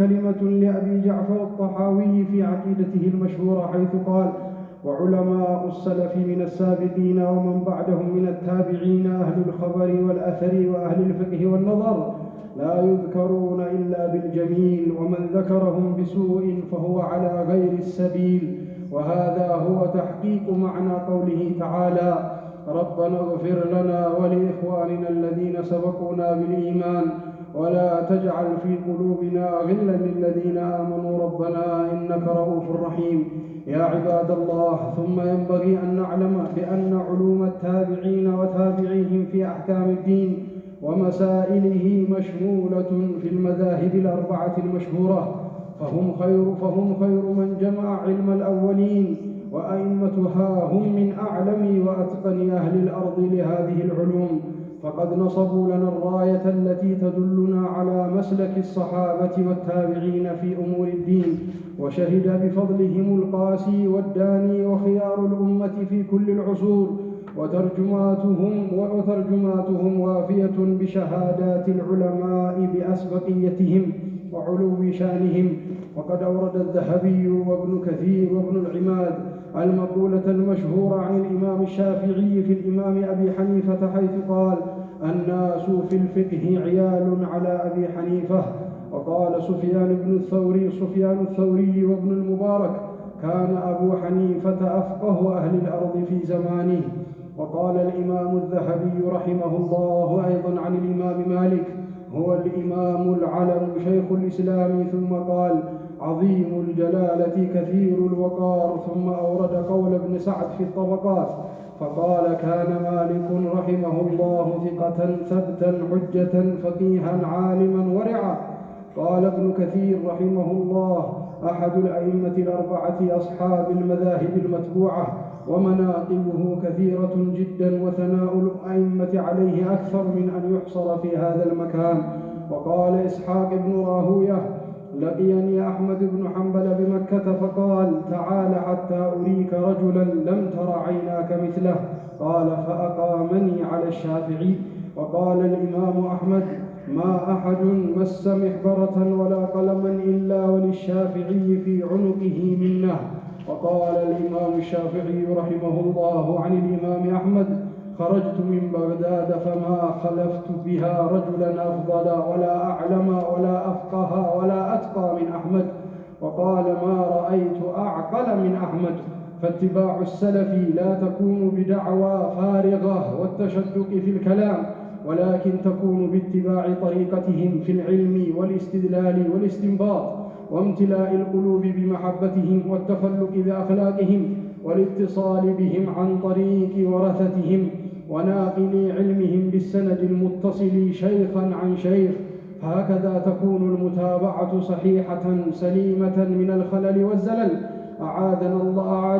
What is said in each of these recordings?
كلمة لأبي جعفر الطحاوي في عقيدته المشهورة حيث قال: وعلماء السلف من السابقين ومن بعدهم من التابعين أهل الخبر والأثر وأهل الفقه والنظر لا يذكرون إلا بالجميل، ومن ذكرهم بسوء فهو على غير السبيل. وهذا هو تحقيق معنى قوله تعالى: ربنا اغفر لنا ولإخواننا الذين سبقونا بالإيمان ولا تجعل في قلوبنا غلا للذين آمنوا ربنا إنك رؤوف رحيم. يا عباد الله، ثم ينبغي أن نعلم بأن علوم التابعين وتابعيهم في أحكام الدين ومسائله مشمولة في المذاهب الأربعة المشهورة، فهم خير من جمع علم الأولين، وأئمتها هم من أعلم وأتقن أهل الأرض لهذه العلوم، فقد نصبوا لنا الراية التي تدلنا على مسلك الصحابة والتابعين في أمور الدين، وشهد بفضلهم القاسي والداني وخيار الأمة في كل العصور، وترجماتهم وافية بشهادات العلماء بأسبقيتهم وعلو شانهم. وقد أورد الذهبي وابن كثير وابن العماد المقولة المشهورة عن الإمام الشافعي في الإمام أبي حنيفة حيث قال: الناس في الفقه عيال على أبي حنيفة. وقال سفيان الثوري وابن المبارك: كان أبو حنيفة أفقه أهل الأرض في زمانه. وقال الإمام الذهبي رحمه الله أيضا عن الإمام مالك: هو الإمام العلم شيخ الإسلام. ثم قال: عظيم الجلالة كثير الوقار. ثم أورد قول ابن سعد في الطبقات فقال: كان مالك رحمه الله ثقة ثبتا حجة فقيها عالما ورعا. قال ابن كثير رحمه الله: أحد الأئمة الأربعة أصحاب المذاهب المتبوعة، ومناقبه كثيرة جدا، وثناء الأئمة عليه أكثر من أن يحصر في هذا المكان. وقال إسحاق بن راهوية: لقيني أحمد بن حنبل بمكة فقال: تعال حتى أريك رجلا لم تر عيناك مثله. قال: فأقامني على الشافعي. وقال الإمام أحمد: ما أحد مس محبرة ولا قلما إلا وللشافعي في عنقه منه. وقال الإمام الشافعي رحمه الله عن الإمام أحمد: خرجت من بغداد فما خلفت بها رجلا أفضل ولا أعلم ولا أفقه ولا أتقى من أحمد. وقال: ما رأيت أعقل من أحمد. فاتباع السلف لا تكون بدعوى فارغة والتشدق في الكلام، ولكن تكون باتباع طريقتهم في العلم والاستدلال والاستنباط، وامتلاء القلوب بمحبتهم والتخلق بأخلاقهم، والاتصال بهم عن طريق ورثتهم وناقل علمهم بالسند المتصل شيخا عن شيخ. هكذا تكون المتابعة صحيحة سليمة من الخلل والزلل. أعاد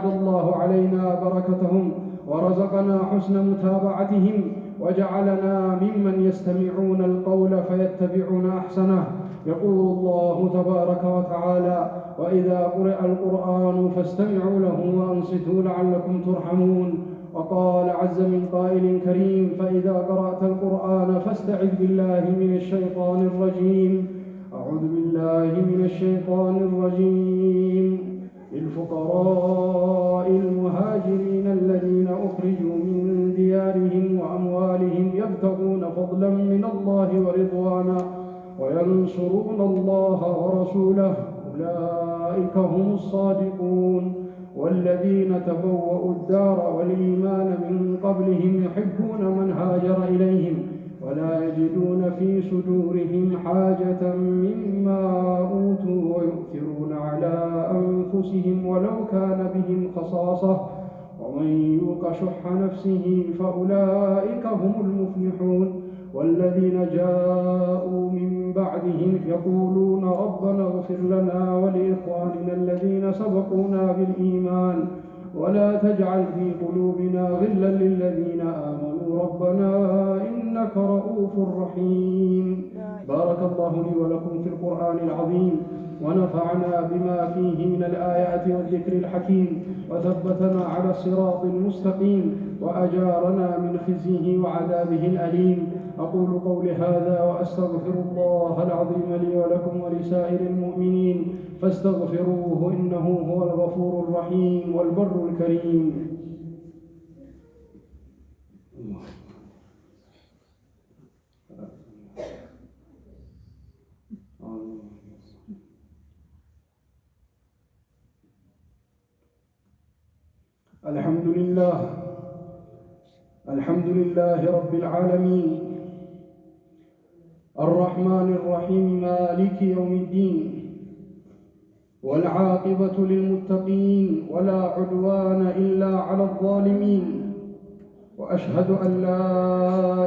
الله علينا بركتهم ورزقنا حسن متابعتهم، وجعلنا ممن يستمعون القول فيتبعون أحسنه. يقول الله تبارك وتعالى: وإذا قرئ القرآن فاستمعوا له وأنصتوا لعلكم ترحمون. وقال عز من قائل كريم: فإذا قرأت القرآن فاستعذ بالله من الشيطان الرجيم. أعوذ بالله من الشيطان الرجيم. للفقراء المهاجرين الذين أخرجوا من ديارهم وأموالهم يبتغون فضلا من الله ورضوانا وينصرون الله ورسوله أولئك هم الصادقون. والذين تبوأوا الدار والإيمان من قبلهم يحبون من هاجر إليهم ولا يجدون في صدورهم حاجة مما أوتوا ويؤثرون على أنفسهم ولو كان بهم خصاصة ومن يوق شح نفسه فأولئك هم المفلحون. والذين جاءوا من بعدهم يقولون ربنا اغفر لنا ولإخواننا الذين سبقونا بالإيمان ولا تجعل في قلوبنا غلا للذين آمنوا ربنا إنك رؤوف رحيم. بارك الله لي ولكم في القرآن العظيم، ونفعنا بما فيه من الآيات والذكر الحكيم، وثبتنا على الصراط المستقيم، وأجارنا من خزيه وعذابه الأليم. أقول قولي هذا وأستغفر الله العظيم لي ولكم ولسائر المؤمنين فاستغفروه إنه هو الغفور الرحيم والبر الكريم. الحمد لله رب العالمين الرحمن الرحيم مالك يوم الدين والعاقبة للمتقين ولا عدوان إلا على الظالمين وأشهد أن لا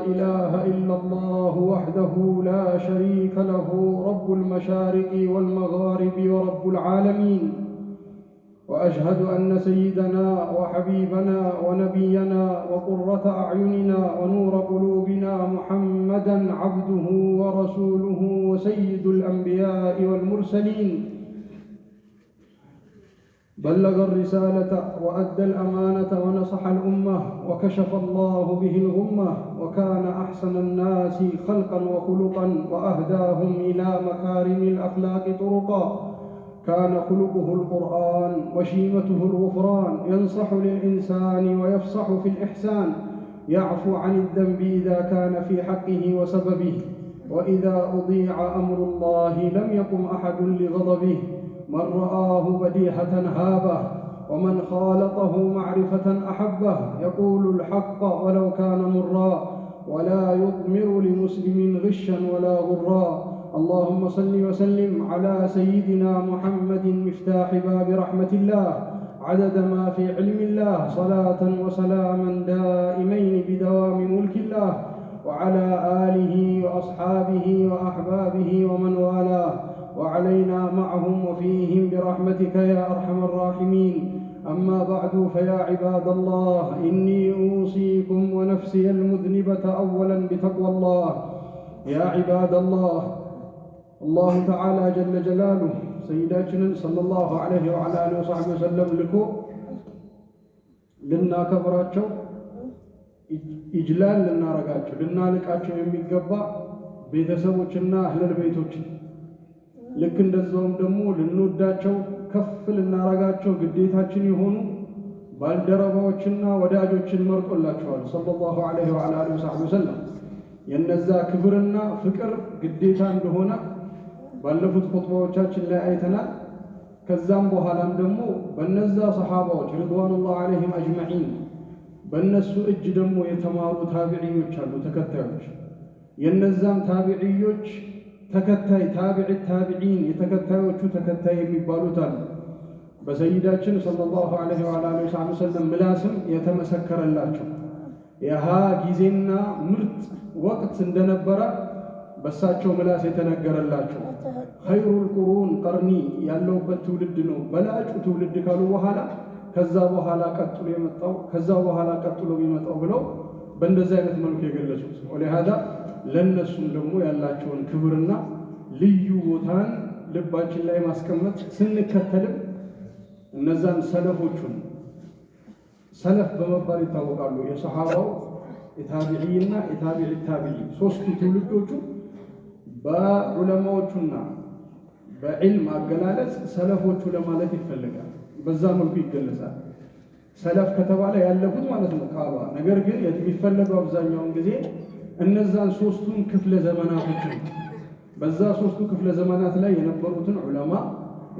إله إلا الله وحده لا شريك له رب المشارق والمغارب ورب العالمين وأشهد أن سيدنا وحبيبنا ونبينا وقرة أعيننا ونور قلوبنا محمدًا عبده ورسوله وسيد الأنبياء والمرسلين بلغ الرسالة وأدى الأمانة ونصح الأمة وكشف الله به الغمة وكان أحسن الناس خلقًا وخلقًا وأهداهم إلى مكارم الأخلاق طرقًا كان خلقه القرآن وشيمته الغفران ينصح للإنسان ويفصح في الإحسان يعفو عن الذنب إذا كان في حقه وسببه وإذا أضيع أمر الله لم يقم أحد لغضبه من رآه بديهة هابه ومن خالطه معرفة أحبه يقول الحق ولو كان مرا ولا يضمر لمسلم غشا ولا غرا اللهم صل وسلم على سيدنا محمد مفتاح باب رحمة الله عدد ما في علم الله صلاة وسلاما دائمين بدوام ملك الله وعلى آله وأصحابه وأحبابه ومن والاه وعلينا معهم وفيهم برحمتك يا أرحم الراحمين. أما بعد فيا عباد الله إني أوصيكم ونفسي المذنبة أولا بتقوى الله. يا عباد الله الله تعالى جل جلاله سيداتنا صلى الله عليه وعلى آله وصحبه وسلم لكو لنا كبراتشو إجلال لنا رقاتشو لنا لكاتشو يميقبا بيتسوچنا أهل البيتوچ لك እንደዛውም ደግሞ ልንወዳቸው ከፍ ልናረጋቸው ግዴታችን የሆኑ ባልደረባዎችና ወዳጆችን መርጦላቸዋል ሰለላሁ ዐለይሂ ወዐላ አሊሂ ወሰለም የነዛ ክብርና ፍቅር ግዴታ እንደሆነ ባለፉት ኹጥባዎቻችን ላይ አይተናል። ከዛም በኋላም ደግሞ በነዛ ሰሃባዎች ረድዋኑላህ ዐለይሂም አጅመዒን በእነሱ እጅ ደግሞ የተማሩ ታቢዒዎች አሉ ተከታዮች የነዛም ታቢዒዎች ተከታይ ታቢዒ ታቢዒን የተከታዮቹ ተከታይ የሚባሉት አሉ በሰይዳችን ሰለላሁ ዐለይሂ ወአሊሂ ወሰለም ምላስም የተመሰከረላቸው ያሃ ጊዜና ምርጥ ወቅት እንደነበረ በሳቸው ምላስ የተነገረላቸው ኸይሩል ቁሩን ቀርኒ ያለውበት ትውልድ ነው በላጩ ትውልድ ካሉ በኋላ ከዛ በኋላ ቀጥሎ የሚመጣው ብለው በእንደዚህ አይነት መልኩ የገለጹት ወለሃዳ ለነሱም ደግሞ ያላቸውን ክብርና ልዩ ቦታን ልባችን ላይ ማስቀመጥ ስንከተልም እነዛን ሰለፎቹን ሰለፍ በመባል ይታወቃሉ። የሰሃባው የታቢዒና የታቢዒ ታቢዒ ሶስቱ ትውልዶቹ በዑለማዎቹና በዕልም አገላለጽ ሰለፎቹ ለማለት ይፈልጋል። በዛ መልኩ ይገለጻል። ሰለፍ ከተባለ ያለፉት ማለት ነው ካባ። ነገር ግን የሚፈለገው አብዛኛውን ጊዜ እነዛን ሶስቱን ክፍለ ዘመናቶችን በዛ ሶስቱ ክፍለ ዘመናት ላይ የነበሩትን ዑለማ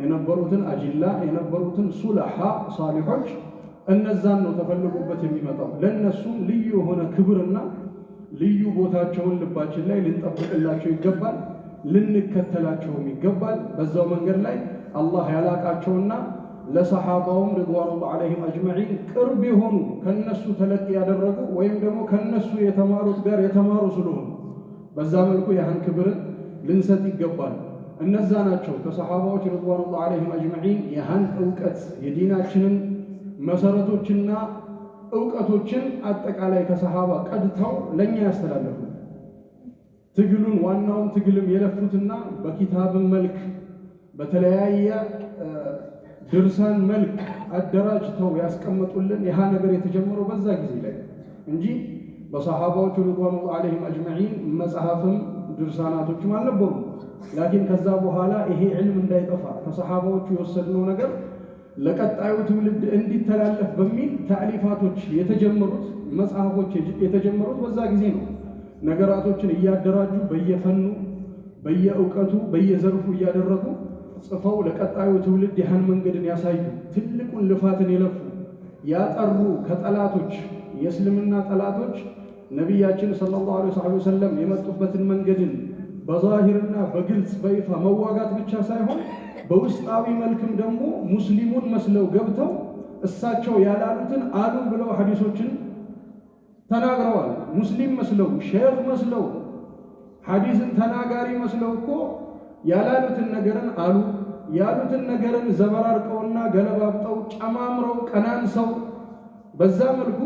የነበሩትን አጅላ የነበሩትን ሱለሃ ሳሊሖች እነዛን ነው ተፈልጎበት የሚመጣው። ለነሱም ልዩ የሆነ ክብርና ልዩ ቦታቸውን ልባችን ላይ ልንጠብቅላቸው ይገባል፣ ልንከተላቸውም ይገባል። በዛው መንገድ ላይ አላህ ያላቃቸውና ለሰሃባውም ረድዋኑላህ ዐለይሂም አጅመዒን ቅርብ የሆኑ ከነሱ ተለቅ ያደረጉ ወይም ደግሞ ከነሱ የተማሩት ጋር የተማሩ ስለሆኑ በዛ መልኩ ያህን ክብርን ልንሰጥ ይገባል። እነዛ ናቸው ከሰሃባዎች ረድዋኑላህ ዐለይሂም አጅመዒን ያህን እውቀት የዲናችንን መሰረቶችና እውቀቶችን አጠቃላይ ከሰሃባ ቀድተው ለኛ ያስተላለፉ ትግሉን ዋናውን ትግልም የለፉትና በኪታብም መልክ በተለያየ ድርሳን መልክ አደራጅተው ያስቀመጡልን ይሃ ነገር የተጀመረው በዛ ጊዜ ላይ እንጂ በሰሃባዎቹ ሪድዋኑላሂ ዐለይሂም አጅመዒን መጽሐፍም ድርሳናቶችም አልነበሩም። ላኪን ከዛ በኋላ ይሄ ዕልም እንዳይጠፋ ከሰሃባዎቹ የወሰድነው ነገር ለቀጣዩ ትውልድ እንዲተላለፍ በሚል ታዕሊፋቶች የተጀመሩት መጽሐፎች የተጀመሩት በዛ ጊዜ ነው። ነገራቶችን እያደራጁ በየፈኑ በየእውቀቱ በየዘርፉ እያደረጉ ጽፈው ለቀጣዩ ትውልድ ያህን መንገድን ያሳዩ ትልቁን ልፋትን የለፉ ያጠሩ ከጠላቶች የእስልምና ጠላቶች ነቢያችን ሰለላሁ ዐለይሂ ወሰለም የመጡበትን መንገድን በዛሂርና በግልጽ በይፋ መዋጋት ብቻ ሳይሆን በውስጣዊ መልክም ደግሞ ሙስሊሙን መስለው ገብተው እሳቸው ያላሉትን አሉ ብለው ሐዲሶችን ተናግረዋል። ሙስሊም መስለው ሼኽ መስለው ሐዲስን ተናጋሪ መስለው እኮ ያላሉትን ነገርን አሉ፣ ያሉትን ነገርን ዘበራርቀውና ገለባብጠው ጨማምረው ቀናንሰው በዛ መልኩ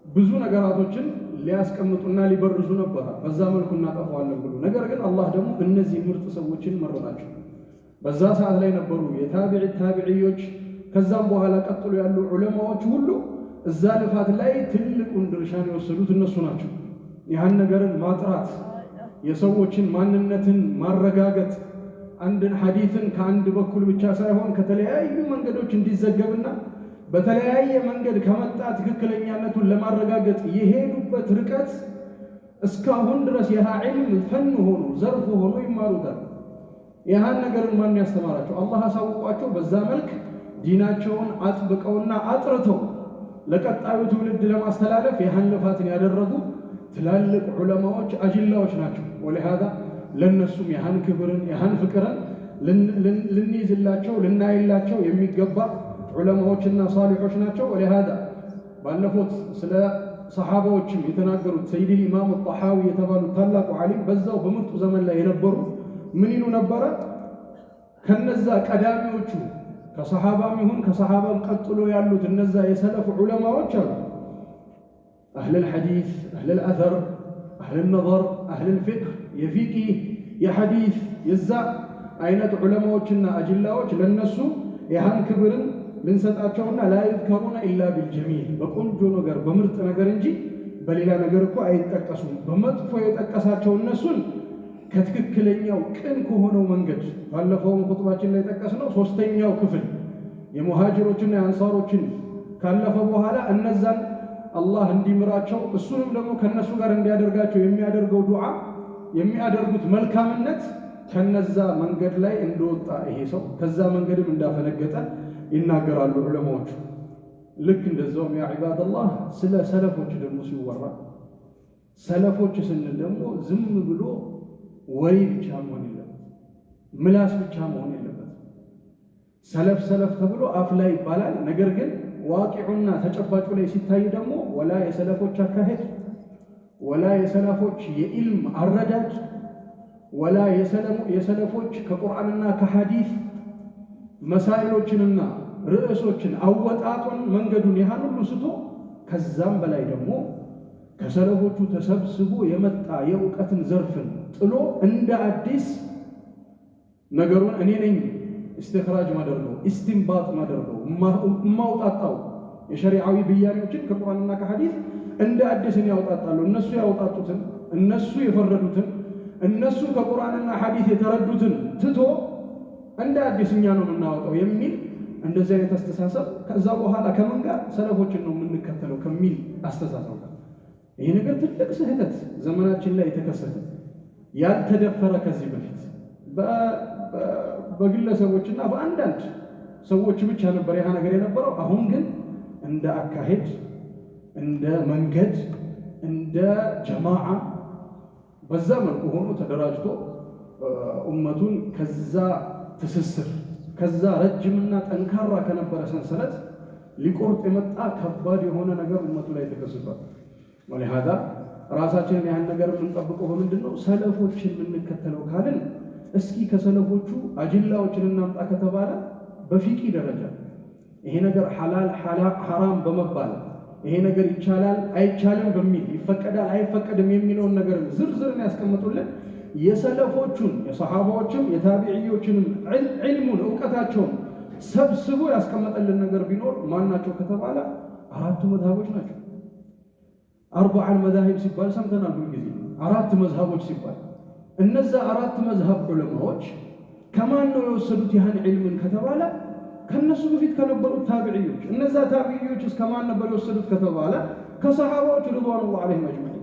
ብዙ ነገራቶችን ሊያስቀምጡና ሊበርዙ ነበር። በዛ መልኩ እናጠፋዋለን ብሎ ነገር ግን አላህ ደግሞ እነዚህ ምርጥ ሰዎችን መረጣቸው። በዛ ሰዓት ላይ ነበሩ የታቢዒ ታቢዒዮች፣ ከዛም በኋላ ቀጥሎ ያሉ ዑለማዎች ሁሉ እዛ ልፋት ላይ ትልቁን ድርሻን የወሰዱት እነሱ ናቸው። ያን ነገርን ማጥራት፣ የሰዎችን ማንነትን ማረጋገጥ፣ አንድን ሐዲስን ከአንድ በኩል ብቻ ሳይሆን ከተለያዩ መንገዶች እንዲዘገብና በተለያየ መንገድ ከመጣ ትክክለኛነቱን ለማረጋገጥ የሄዱበት ርቀት እስካሁን ድረስ ያ ዒልም ፈን ሆኖ ዘርፍ ሆኖ ይማሩታል። ይህን ነገርን ማን ያስተማራቸው? አላህ አሳውቋቸው በዛ መልክ ዲናቸውን አጥብቀውና አጥርተው ለቀጣዩ ትውልድ ለማስተላለፍ ይህን ልፋትን ያደረጉ ትላልቅ ዑለማዎች አጅላዎች ናቸው። ወለሃዛ ለነሱም ይህን ክብርን ይህን ፍቅርን ልንይዝላቸው ልናይላቸው የሚገባ ዑለማዎችና ሳሊሖች ናቸው። ወለሃዛ ባለፉት ስለ ሰሓባዎችም የተናገሩት ሰይድ ኢማም ጣሐዊ የተባሉት ታላቁ ዓሊም በዛው በምርጡ ዘመን ላይ የነበሩ ምን ይሉ ነበረ? ከነዛ ቀዳሚዎቹ ከሰሓባም ይሁን ከሰሓባም ቀጥሎ ያሉት እነዛ የሰለፍ ዑለማዎች አሉ አህለል ሐዲስ አህለል አተር አህለል ነዘር አህለል ፊቅህ የፊቅህ የሐዲስ የዛ አይነት ዑለማዎችና አጅላዎች ለነሱ ያህን ክብርን ልንሰጣቸውና ላ ይዝከሩነ ኢላ ቢልጀሚል በቆንጆ ነገር በምርጥ ነገር እንጂ በሌላ ነገር እኮ አይጠቀሱም። በመጥፎ የጠቀሳቸው እነሱን ከትክክለኛው ቅን ከሆነው መንገድ ባለፈውም ኹጥባችን ላይ ጠቀስነው ሶስተኛው ክፍል የሙሃጅሮችና የአንሳሮችን ካለፈ በኋላ እነዛን አላህ እንዲምራቸው እሱንም ደግሞ ከነሱ ጋር እንዲያደርጋቸው የሚያደርገው ዱዓ የሚያደርጉት መልካምነት ከነዛ መንገድ ላይ እንደወጣ ይሄ ሰው ከዛ መንገድም እንዳፈነገጠ ይናገራሉ ዑለማዎቹ። ልክ እንደዛውም ያ ዒባደላህ ስለ ሰለፎች ደግሞ ሲወራ ሰለፎች ስንል ደግሞ ዝም ብሎ ወሬ ብቻ መሆን የለበት፣ ምላስ ብቻ መሆን የለበት። ሰለፍ ሰለፍ ተብሎ አፍ ላይ ይባላል። ነገር ግን ዋቂዑና ተጨባጩ ላይ ሲታይ ደግሞ ወላ የሰለፎች አካሄድ ወላ የሰለፎች የኢልም አረዳድ ወላ የሰለፎች ከቁርአንና ከሐዲስ መሳኢሎችንና ርዕሶችን አወጣጡን መንገዱን ያህል ሁሉ ስቶ ከዛም በላይ ደግሞ ከሰለፎቹ ተሰብስቦ የመጣ የእውቀትን ዘርፍን ጥሎ እንደ አዲስ ነገሩን እኔ ነኝ استخراج ማደርገው ኢስቲንባጥ ማደርገው ማውጣጣው የሸሪዓዊ ብያኔዎችን ከቁርአንና ከሐዲስ እንደ አዲስ ነው ያውጣጣሉ። እነሱ ያውጣጡትን እነሱ የፈረዱትን እነሱ ከቁርአንና ሐዲስ የተረዱትን ትቶ እንደ አዲስ እኛ ነው የምናወጣው የሚል እንደዚህ አይነት አስተሳሰብ ከዛ በኋላ ከምን ጋር ሰለፎችን ነው የምንከተለው ከሚል አስተሳሰብ ጋር ይሄ ነገር ትልቅ ስህተት ዘመናችን ላይ የተከሰተ ያልተደፈረ ከዚህ በፊት በግለሰቦችና በአንዳንድ ሰዎች ብቻ ነበር ያ ነገር የነበረው። አሁን ግን እንደ አካሄድ እንደ መንገድ እንደ ጀማዓ በዛ መልኩ ሆኖ ተደራጅቶ ኡመቱን ከዛ ትስስር ከዛ ረጅምና ጠንካራ ከነበረ ሰንሰለት ሊቆርጥ የመጣ ከባድ የሆነ ነገር ኡመቱ ላይ ተከስቷል። ወለሃዳ ራሳችንን ያን ነገር የምንጠብቀው በምንድነው? ሰለፎችን የምንከተለው ካልን እስኪ ከሰለፎቹ አጅላዎችን እናምጣ ከተባለ በፊቂ ደረጃ ይሄ ነገር ሐላል ሐራም በመባል ይሄ ነገር ይቻላል አይቻልም በሚል ይፈቀዳል አይፈቀድም የሚለውን ነገር ዝርዝርን ያስቀምጡልን የሰለፎቹን የሰሃባዎችም የታቢዒዮችንም ዒልሙን ዕውቀታቸውን ሰብስቦ ያስቀመጠልን ነገር ቢኖር ማናቸው ከተባለ አራቱ መዝሀቦች ናቸው። أربع المذاهب ሲባል ሰምተናል ሁልጊዜ አራት መዝሃቦች ሲባል እነዛ አራት መዝሃብ ዑለማዎች ከማን ነው የወሰዱት ይህን ዒልምን ከተባለ ከነሱ በፊት ከነበሩት ታቢዒዎች እነዛ ታቢዒዎች ከማን ነበር የወሰዱት ከተባለ ከሰሃባዎች ረضوان عليهم اجمعين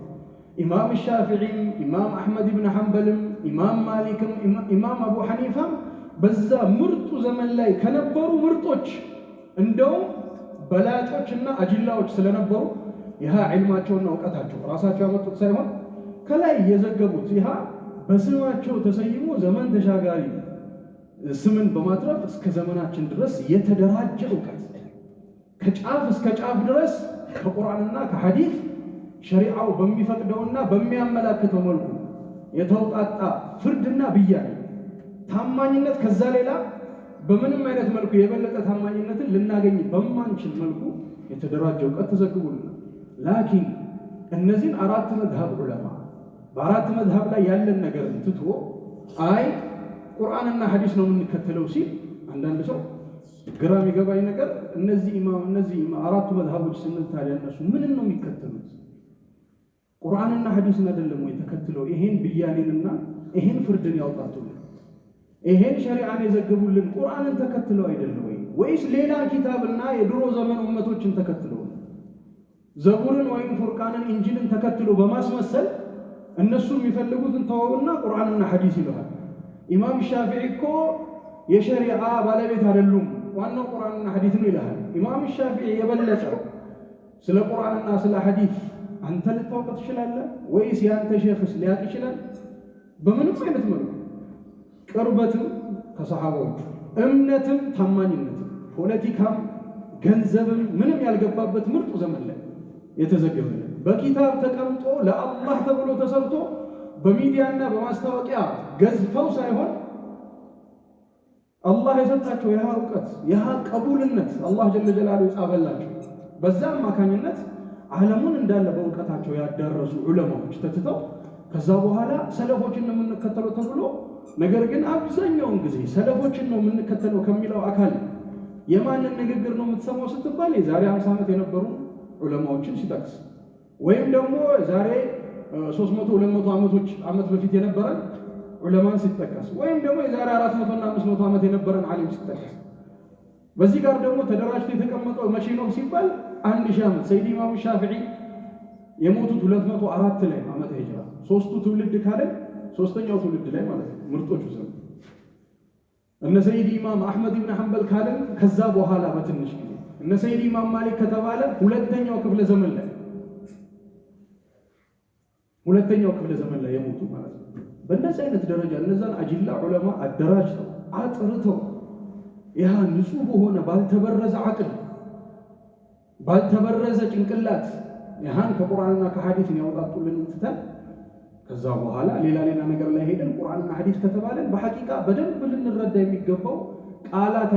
ኢማም ሻፊዒ ኢማም አህመድ ኢብኑ ሐንበል ኢማም ማሊክ ኢማም አቡ ሐኒፋ በዛ ምርጡ ዘመን ላይ ከነበሩ ምርጦች እንደው በላጮችና አጅላዎች ስለነበሩ ይሃ ዒልማቸውና ዕውቀታቸው ራሳቸው ያመጡት ሳይሆን ከላይ የዘገቡት ይሃ በስማቸው ተሰይሞ ዘመን ተሻጋሪ ስምን በማትረፍ እስከ ዘመናችን ድረስ የተደራጀ ዕውቀት ከጫፍ እስከ ጫፍ ድረስ ከቁርአንና ከሐዲስ ሸሪዓው በሚፈቅደውና በሚያመላክተው መልኩ የተውጣጣ ፍርድና ብያኔ ታማኝነት ከዛ ሌላ በምንም አይነት መልኩ የበለጠ ታማኝነትን ልናገኝ በማንችል መልኩ የተደራጀ ዕውቀት ተዘግቦልናል። ላኪን እነዚህን አራት መዝሃብ ዑለማ በአራት መዝሃብ ላይ ያለን ነገር ትቶ አይ ቁርአንና ሐዲስ ነው የምንከተለው ሲል አንዳንድ ሰው ግራ የሚገባኝ ነገር እነዚህ አራቱ መዝሃቦች ስንል ታዲያ እነሱ ምን ነው የሚከተሉት? ቁርአንና ሐዲስን አይደለም ወይ ተከትለው ይሄን ብያኔንና ይሄን ፍርድን ያውጣጡልን? ይሄን ሸሪዓን የዘገቡልን ቁርአንን ተከትለው አይደለም ወይ? ወይስ ሌላ ኪታብና የድሮ ዘመን ኡመቶችን ተከትለው ዘቡርን ወይም ፉርቃንን ኢንጂልን ተከትሎ በማስመሰል እነሱ የሚፈልጉትን ተወውና ቁርአንና ሐዲስ ይላል። ኢማም ሻፊዒ እኮ የሸሪዓ ባለቤት አይደሉም ዋናው ቁርአንና ሐዲስ ነው ይላል። ኢማም ሻፊዒ የበለጠ ስለ ቁርአንና ስለ ሐዲስ አንተ ልታውቅ ትችላለህ ወይስ ያንተ ሼኽስ ሊያውቅ ይችላል? በምንም አይነት መልኩ ቅርበትም ከሰሃባዎች እምነትም ታማኝነትም ፖለቲካም ገንዘብም ምንም ያልገባበት ምርጡ ዘመን ላይ የተዘገበ በኪታብ ተቀምጦ ለአላህ ተብሎ ተሰርቶ በሚዲያና በማስታወቂያ ገዝፈው ሳይሆን አላህ የሰጣቸው ያ ዕውቀት ያ ቀቡልነት አላህ ጀለ ጀላሉ ይጻፈላቸው በዛ አማካኝነት ዓለሙን እንዳለ በዕውቀታቸው ያዳረሱ ዑለማዎች ተትተው ከዛ በኋላ ሰለፎችን ነው የምንከተለው ተብሎ ነገር ግን አብዛኛውን ጊዜ ሰለፎችን ነው የምንከተለው ከሚለው አካል የማንን ንግግር ነው የምትሰማው ስትባል የዛሬ 50 ዓመት የነበሩ ዑለማዎችን ሲጠቅስ ወይም ደግሞ ዛሬ 300 200 ዓመት በፊት የነበረን ዑለማን ሲጠቀስ ወይም ደግሞ የዛሬ 400 እና 500 ዓመት የነበረን ዓሊም ሲጠቀስ በዚህ ጋር ደግሞ ተደራጅቶ የተቀመጠው መቼ ነው ሲባል 1000 ዓመት ሰይድ ኢማም ሻፊዒ የሞቱት 204 ላይ ዓመተ ሂጅራ ሶስቱ ትውልድ ካለ ሶስተኛው ትውልድ ላይ ማለት ነው ምርጦቹ ሰው እነ ሰይድ ኢማም አህመድ ኢብኑ ሐንበል ካለ ከዛ በኋላ በትንሽ ጊዜ እነ ሰይድ ኢማም ማሊክ ከተባለ ሁለተኛው ክፍለ ዘመን ላይ የሞቱ ማለት ነው። በእንደዚህ አይነት ደረጃ እነዛን አጅላ ዑለማ አደራጅተው አጥርተው ያ ንጹህ በሆነ ባልተበረዘ አቅል ባልተበረዘ ጭንቅላት ያህን ከቁርአንና ከሐዲስ ያወጣጡልን ትተን ከዛ በኋላ ሌላ ነገር ላይ ሄደን ቁርአንና ሐዲስ ከተባለን በሐቂቃ በደንብ ልንረዳ የሚገባው ቃላት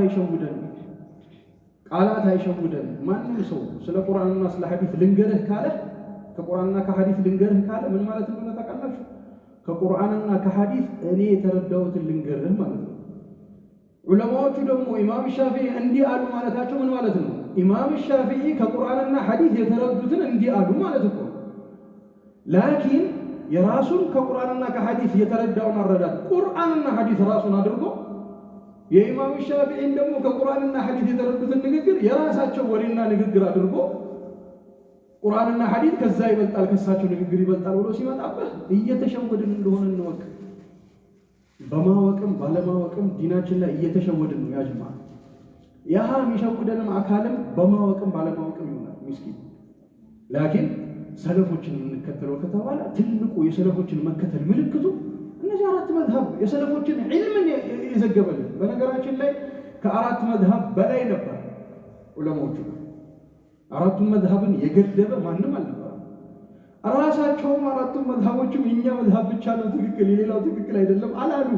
አይሸውደን ማንም ሰው ስለ ቁርአንና ስለ ሐዲስ ልንገርህ ካለ ከቁርአንና ከሐዲስ ልንገርህ ካለ ምን ማለት እንደሆነ ታውቃላችሁ? ከቁርአንና ከሐዲስ እኔ የተረዳሁትን ልንገርህ ማለት ነው። ዑለማዎቹ ደግሞ ኢማም ሻፊዒ እንዲህ አሉ ማለታቸው ምን ማለት ነው? ኢማም ሻፊዒ ከቁርአንና ሐዲስ የተረዱትን እንዲህ አሉ ማለት እኮ ላኪን የራሱን ከቁርአንና ከሐዲስ የተረዳውን አረዳድ ቁርአንና ሐዲስ ራሱን አድርጎ የኢማም ሻፊዒን ደግሞ ከቁርአንና ሐዲስ የተረዱትን ንግግር የራሳቸው ወሬና ንግግር አድርጎ ቁርአንና ሐዲስ ከዛ ይበልጣል ከሳቸው ንግግር ይበልጣል ብሎ ሲመጣበት እየተሸወድን እንደሆነ እንወቅ። በማወቅም ባለማወቅም ዲናችን ላይ እየተሸወድን ነው ያጅማ። ያሃ የሚሸውደንም አካልም በማወቅም ባለማወቅም ይሆናል ምስኪን። ላኪን ሰለፎችን የምንከተለው ከተባለ ትልቁ የሰለፎችን መከተል ምልክቱ እነዚህ አራት መዝሃብ የሰለፎችን ዒልምን የዘገበልን። በነገራችን ላይ ከአራት መዝሃብ በላይ ነበር ዑለማዎቹ። አራቱን መዝሃብን የገደበ ማንም አልነበረም። ራሳቸውም አራቱን መዝሃቦችም የኛ መዝሃብ ብቻ ነው ትክክል የሌላው ትክክል አይደለም አላሉ።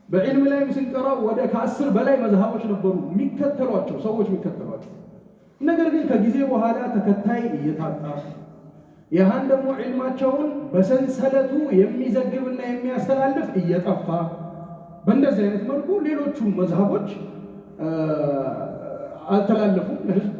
በዕልም ላይ ስንቀራው ወደ ከ10 በላይ መዝሃቦች ነበሩ የሚከተሏቸው ሰዎች የሚከተሏቸው። ነገር ግን ከጊዜ በኋላ ተከታይ እየታጣ ያሃን ደግሞ ዒልማቸውን በሰንሰለቱ የሚዘግብና የሚያስተላልፍ እየጠፋ በእንደዚህ አይነት መልኩ ሌሎቹ መዝሃቦች አልተላለፉም ለህዝብ